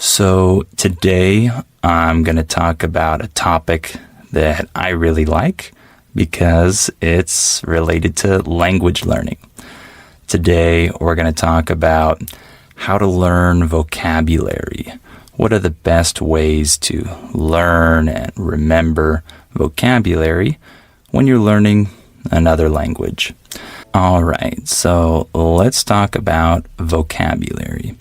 So today I'm going to talk about a topic that I really like because it's related to language learning. Today we're going to talk about how to learn vocabulary. What are the best ways to learn and remember vocabulary when you're learning another language? All right, so let's talk about vocabulary.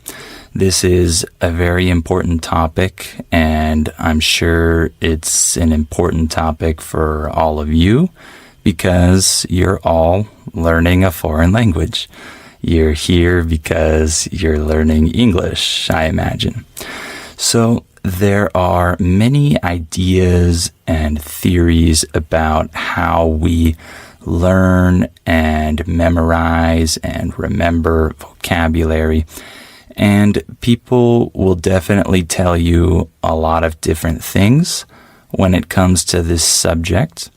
This is a very important topic, and I'm sure it's an important topic for all of you because you're all learning a foreign language. You're here because you're learning English, I imagine. So there are many ideas and theories about how we learn and memorize and remember vocabulary. And people will definitely tell you a lot of different things when it comes to this subject.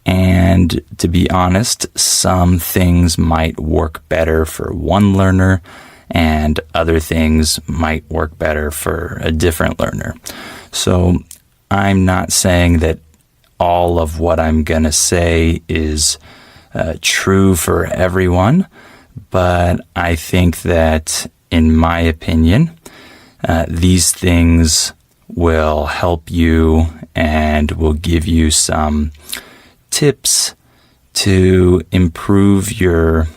And to be honest, some things might work better for one learner and other things might work better for a different learner. So I'm not saying that all of what I'm going to say is true for everyone, but I think that, in my opinion, these things will help you and will give you some tips to improve your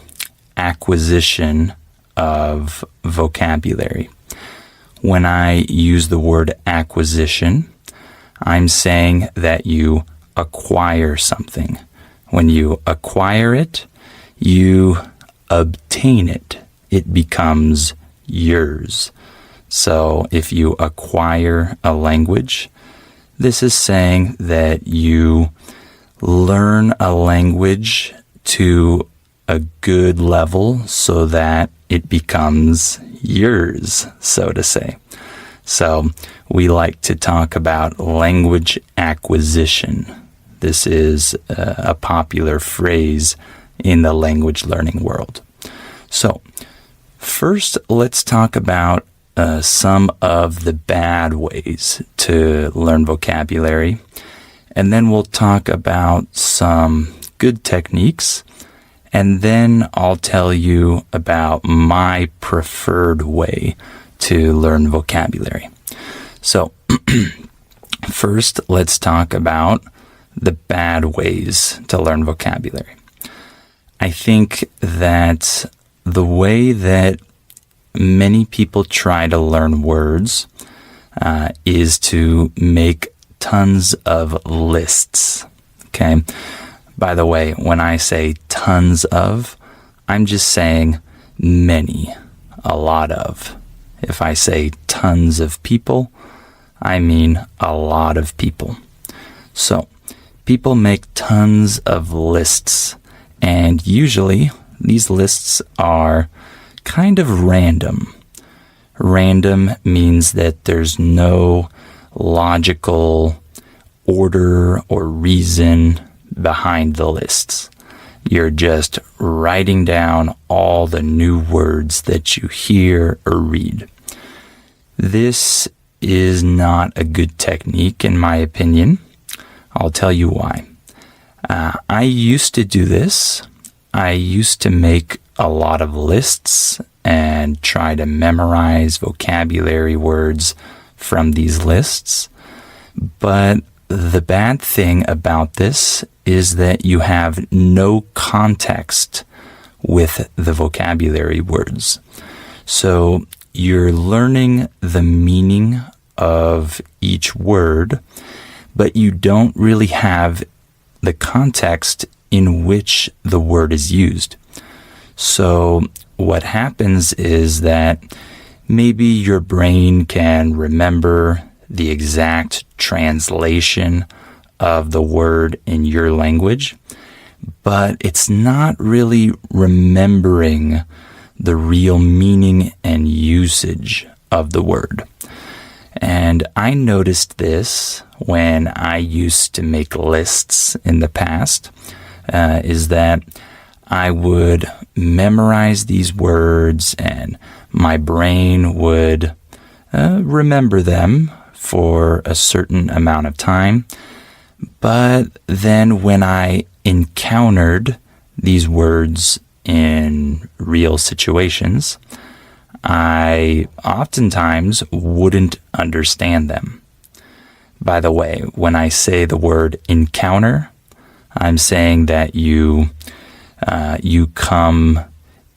acquisition of vocabulary. When I use the word acquisition, I'm saying that you acquire something. When you acquire it, you obtain it. It becomes yours. So if you acquire a language, this is saying that you learn a language to a good level so that it becomes yours, so to say. So we like to talk about language acquisition. This is a popular phrase in the language learning world. So first, let's talk about some of the bad ways to learn vocabulary. And then we'll talk about some good techniques. And then I'll tell you about my preferred way to learn vocabulary. So first, let's talk about the bad ways to learn vocabulary. I think that the way that many people try to learn words is to make tons of lists. Okay. By the way, when I say tons of, I'm just saying many, a lot of. If I say tons of people, I mean a lot of people. So people make tons of lists, and usually these lists are kind of random. Random means that there's no logical order or reason behind the lists. You're just writing down all the new words that you hear or read. This is not a good technique, in my opinion. I'll tell you why. I used to do this. I used to make a lot of lists and try to memorize vocabulary words from these lists. But the bad thing about this is that you have no context with the vocabulary words. So you're learning the meaning of each word, but you don't really have the context in which the word is used. So what happens is that maybe your brain can remember the exact translation of the word in your language, but it's not really remembering the real meaning and usage of the word. And I noticed this when I used to make lists in the past, is that I would memorize these words and my brain would remember them for a certain amount of time. But then when I encountered these words in real situations, I oftentimes wouldn't understand them. By the way, when I say the word encounter, I'm saying that you come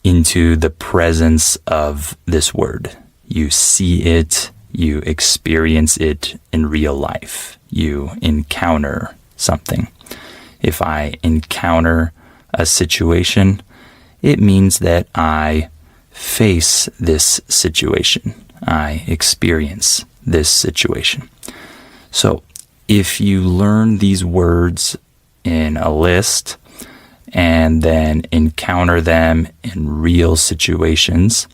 into the presence of this word. You see it, you experience it in real life. You encounter something. If I encounter a situation, it means that I face this situation. I experience this situation. So if you learn these words in a list and then encounter them in real situations,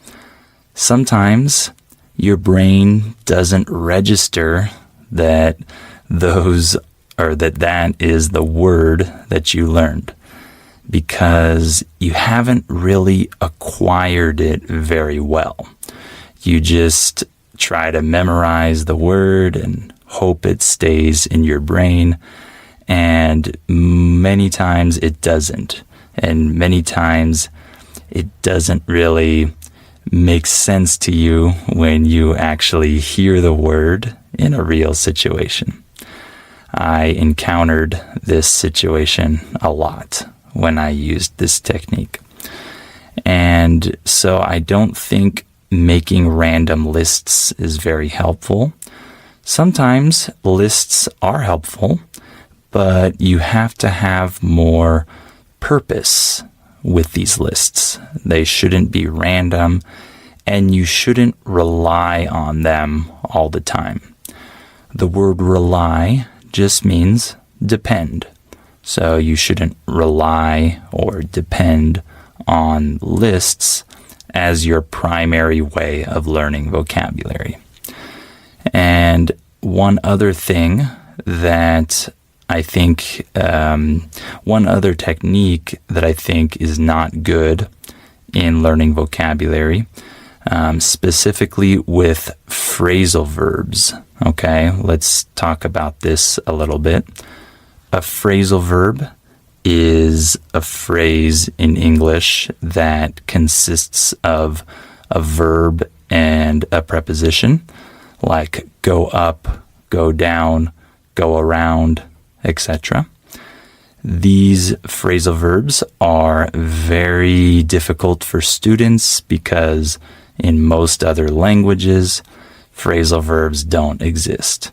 sometimes your brain doesn't register that that is the word that you learned, because you haven't really acquired it very well. You just try to memorize the word and hope it stays in your brain, and many times it doesn't. And many times it doesn't really make sense to you when you actually hear the word in a real situation. I encountered this situation a lot when I used this technique. And so I don't think making random lists is very helpful. Sometimes lists are helpful, but you have to have more purpose with these lists. They shouldn't be random, and you shouldn't rely on them all the time. The word rely just means depend. So you shouldn't rely or depend on lists as your primary way of learning vocabulary. And one other thing that I think, one other technique that I think is not good in learning vocabulary, specifically with phrasal verbs. Okay, let's talk about this a little bit. A phrasal verb is a phrase in English that consists of a verb and a preposition, like go up, go down, go around, etc. These phrasal verbs are very difficult for students because in most other languages, phrasal verbs don't exist.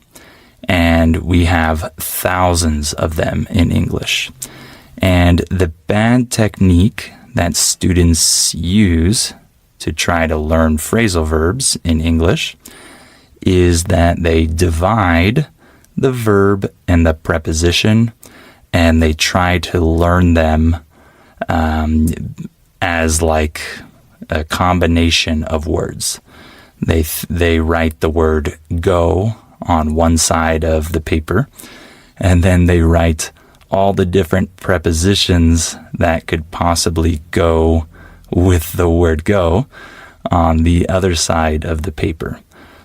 And we have thousands of them in English. And the bad technique that students use to try to learn phrasal verbs in English is that they divide the verb and the preposition, and they try to learn them as like a combination of words. They write the word go on one side of the paper, and then they write all the different prepositions that could possibly go with the word go on the other side of the paper.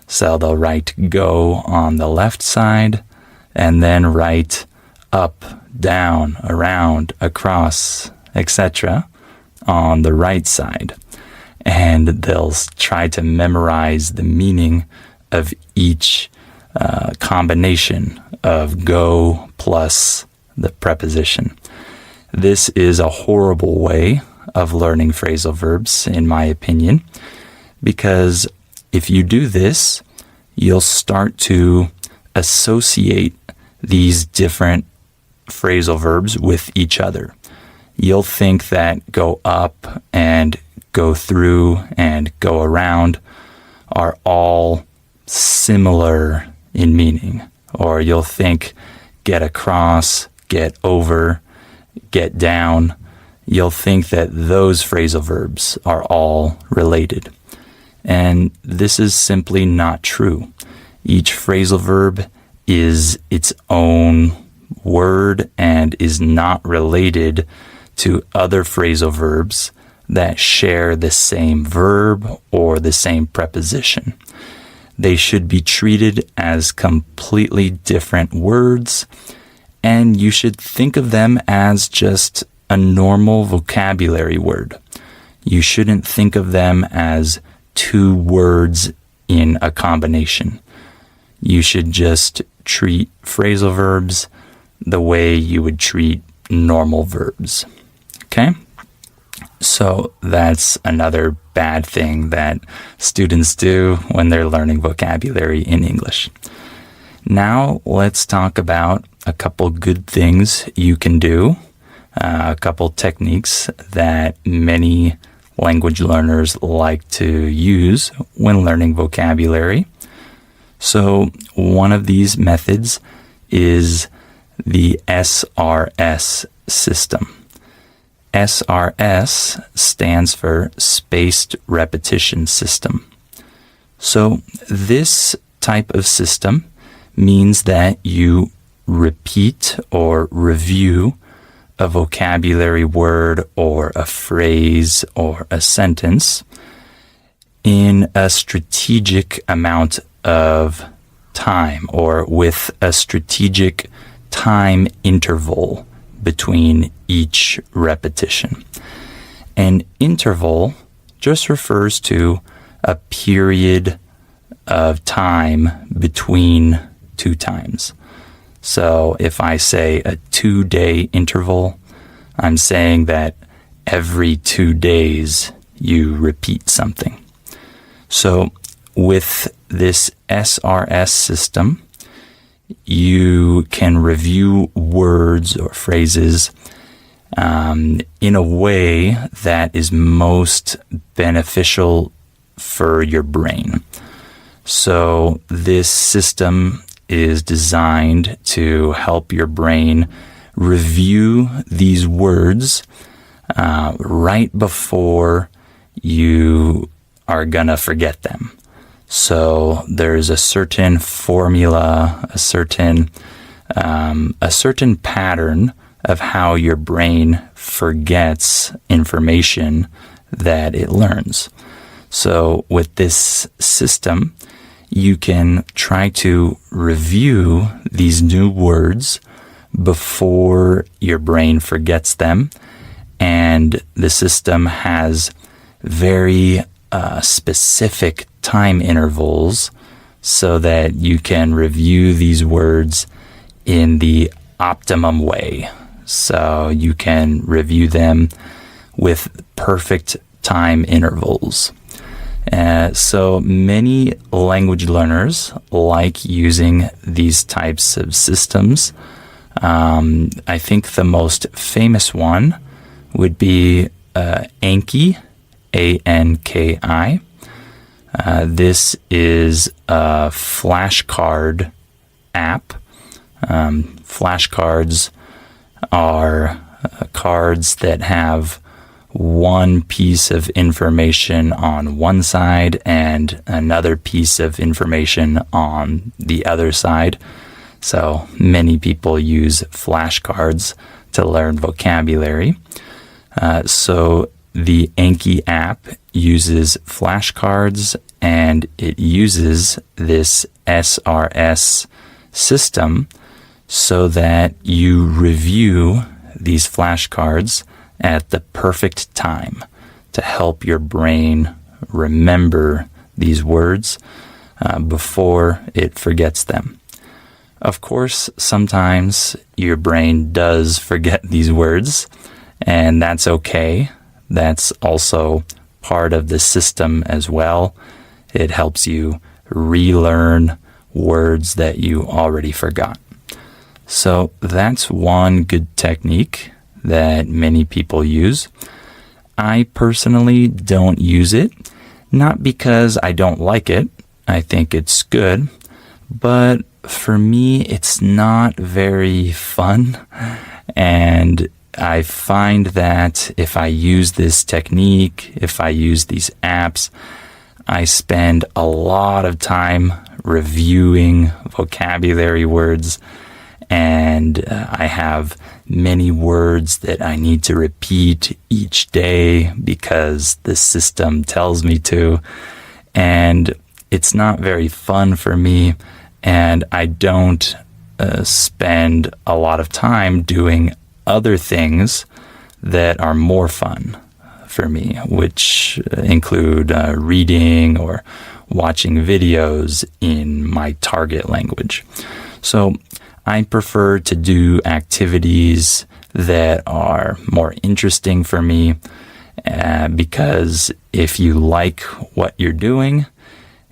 So they'll write go on the left side, and then write up, down, around, across, etc. on the right side. And they'll try to memorize the meaning of each combination of go plus the preposition. This is a horrible way of learning phrasal verbs, in my opinion, because if you do this, you'll start to associate these different phrasal verbs with each other. You'll think that go up and go through and go around are all similar in meaning. Or you'll think get across, get over, get down. You'll think that those phrasal verbs are all related. And this is simply not true. Each phrasal verb is its own word and is not related to other phrasal verbs that share the same verb or the same preposition. They should be treated as completely different words, and you should think of them as just a normal vocabulary word. You shouldn't think of them as two words in a combination. You should just treat phrasal verbs the way you would treat normal verbs. Okay? So that's another bad thing that students do when they're learning vocabulary in English. Now let's talk about a couple good things you can do, a couple techniques that many language learners like to use when learning vocabulary. So one of these methods is the SRS system. SRS stands for Spaced Repetition System. So this type of system means that you repeat or review a vocabulary word or a phrase or a sentence in a strategic amount of time, or with a strategic time interval between each repetition. An interval just refers to a period of time between two times. So if I say a 2-day interval, I'm saying that every 2 days you repeat something. So with this SRS system, you can review words or phrases in a way that is most beneficial for your brain. So this system is designed to help your brain review these words right before you are gonna forget them. So there's a certain formula, a certain pattern of how your brain forgets information that it learns. So with this system, you can try to review these new words before your brain forgets them. And the system has very specific time intervals so that you can review these words in the optimum way. So you can review them with perfect time intervals. So many language learners like using these types of systems. I think the most famous one would be Anki, A-N-K-I. This is a flashcard app. Flashcards are cards that have one piece of information on one side and another piece of information on the other side. So many people use flashcards to learn vocabulary. So the Anki app uses flashcards, and it uses this SRS system so that you review these flashcards at the perfect time to help your brain remember these words before it forgets them. Of course, sometimes your brain does forget these words, and that's okay. That's also part of the system as well. It helps you relearn words that you already forgot. So that's one good technique that many people use. I personally don't use it, not because I don't like it. I think it's good, but for me, it's not very fun. And I find that if I use this technique, if I use these apps, I spend a lot of time reviewing vocabulary words, and I have many words that I need to repeat each day because the system tells me to. And it's not very fun for me, and I don't spend a lot of time doing other things that are more fun for me, which include reading or watching videos in my target language. So I prefer to do activities that are more interesting for me, because if you like what you're doing,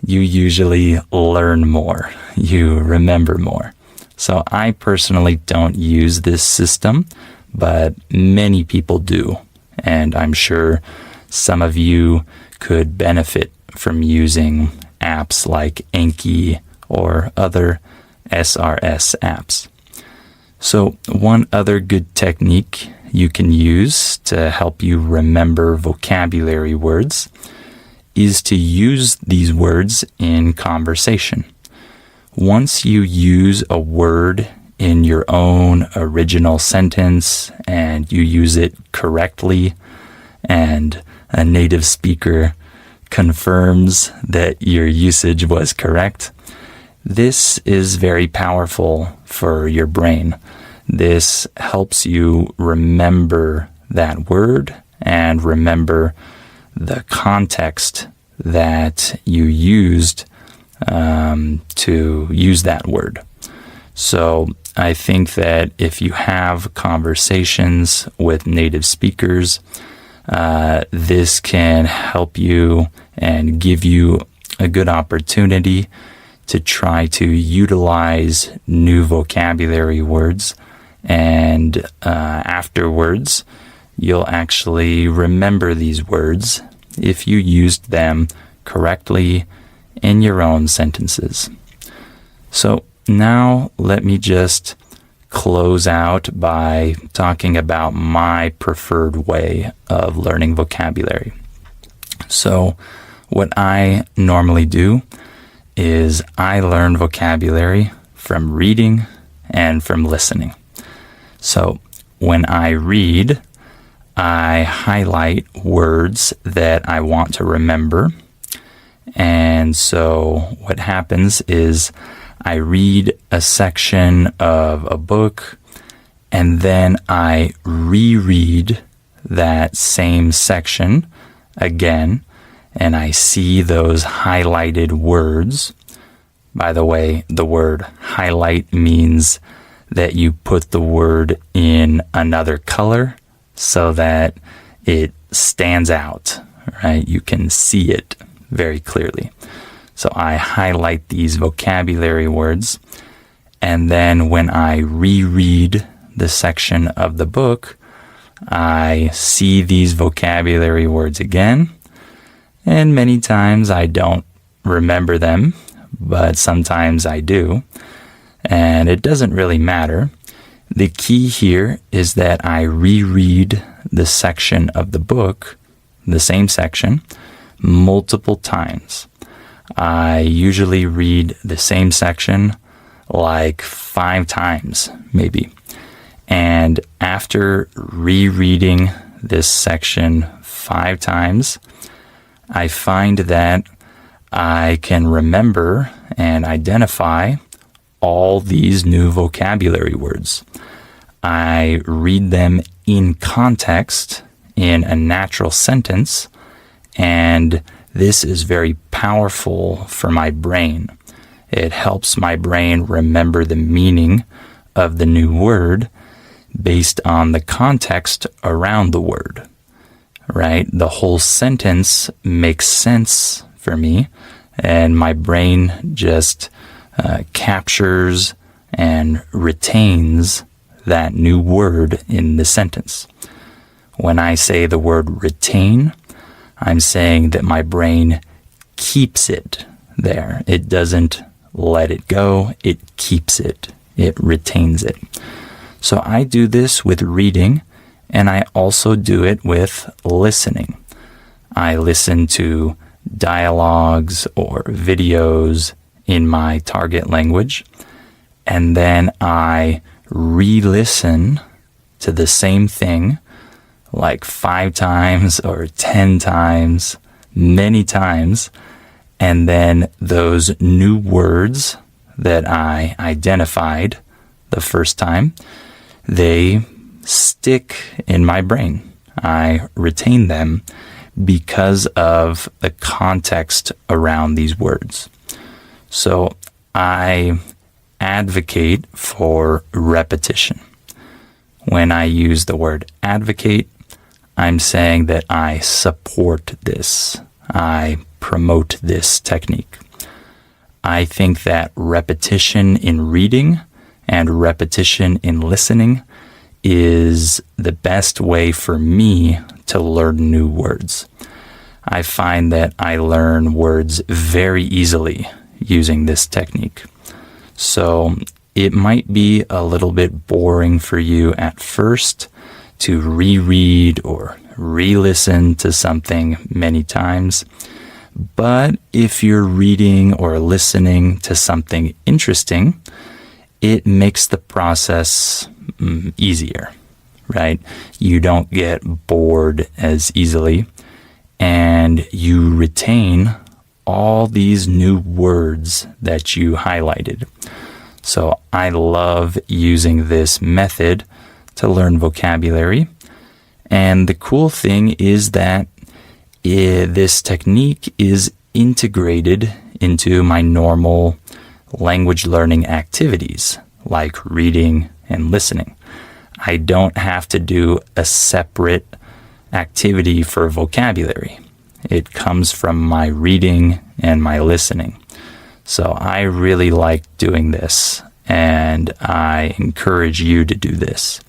you usually learn more, you remember more. So I personally don't use this system, but many people do. And I'm sure some of you could benefit from using apps like Anki or other SRS apps. So one other good technique you can use to help you remember vocabulary words is to use these words in conversation. Once you use a word in your own original sentence and you use it correctly, and a native speaker confirms that your usage was correct, this is very powerful for your brain. This helps you remember that word and remember the context that you used to use that word. So I think that if you have conversations with native speakers, this can help you and give you a good opportunity to try to utilize new vocabulary words, and afterwards you'll actually remember these words if you used them correctly in your own sentences. So now let me just close out by talking about my preferred way of learning vocabulary. So what I normally do is I learn vocabulary from reading and from listening. So when I read, I highlight words that I want to remember. And so what happens is I read a section of a book, and then I reread that same section again, and I see those highlighted words. By the way, the word highlight means that you put the word in another color so that it stands out, right? You can see it very clearly. So I highlight these vocabulary words, and then when I reread the section of the book, I see these vocabulary words again, and many times I don't remember them, but sometimes I do, and it doesn't really matter. The key here is that I reread the section of the book, the same section, multiple times. I usually read the same section like 5 times, maybe. And after rereading this section 5 times, I find that I can remember and identify all these new vocabulary words. I read them in context in a natural sentence, and this is very powerful for my brain. It helps my brain remember the meaning of the new word based on the context around the word, right? The whole sentence makes sense for me, and my brain just captures and retains that new word in the sentence. When I say the word retain, I'm saying that my brain keeps it there. It doesn't let it go. It keeps it. It retains it. So I do this with reading, and I also do it with listening. I listen to dialogues or videos in my target language, and then I re-listen to the same thing like 5 times or 10 times, many times, And then those new words that I identified the first time, they stick in my brain. I retain them because of the context around these words. So I advocate for repetition. When I use the word advocate, I'm saying that I support this. I promote this technique. I think that repetition in reading and repetition in listening is the best way for me to learn new words. I find that I learn words very easily using this technique. So it might be a little bit boring for you at first to reread or re-listen to something many times. But if you're reading or listening to something interesting, it makes the process easier, right? You don't get bored as easily, and you retain all these new words that you highlighted. So I love using this method to learn vocabulary. And the cool thing is that this technique is integrated into my normal language learning activities, like reading and listening. I don't have to do a separate activity for vocabulary. It comes from my reading and my listening. So I really like doing this, and I encourage you to do this.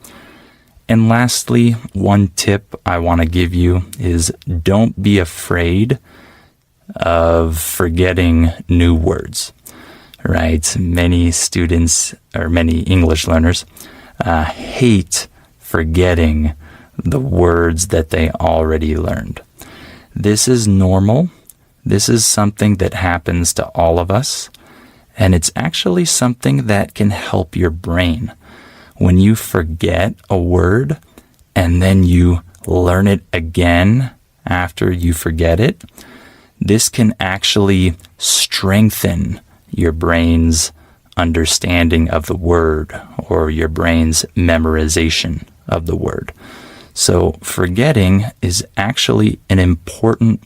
And lastly, one tip I want to give you is don't be afraid of forgetting new words, right? Many students or many English learners hate forgetting the words that they already learned. This is normal. This is something that happens to all of us, and it's actually something that can help your brain. When you forget a word and then you learn it again after you forget it, this can actually strengthen your brain's understanding of the word or your brain's memorization of the word. So forgetting is actually an important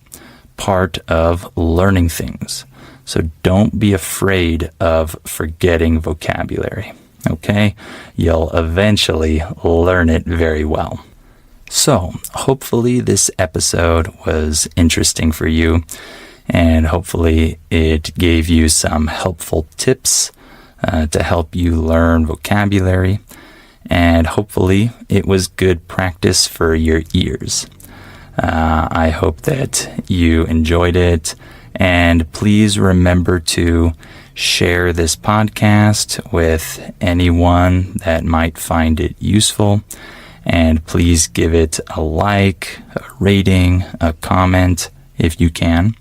part of learning things. So don't be afraid of forgetting vocabulary. Okay? You'll eventually learn it very well. So hopefully this episode was interesting for you, and hopefully it gave you some helpful tips to help you learn vocabulary, and hopefully it was good practice for your ears. I hope that you enjoyed it, and please remember to share this podcast with anyone that might find it useful, and please give it a like, a rating, a comment if you can.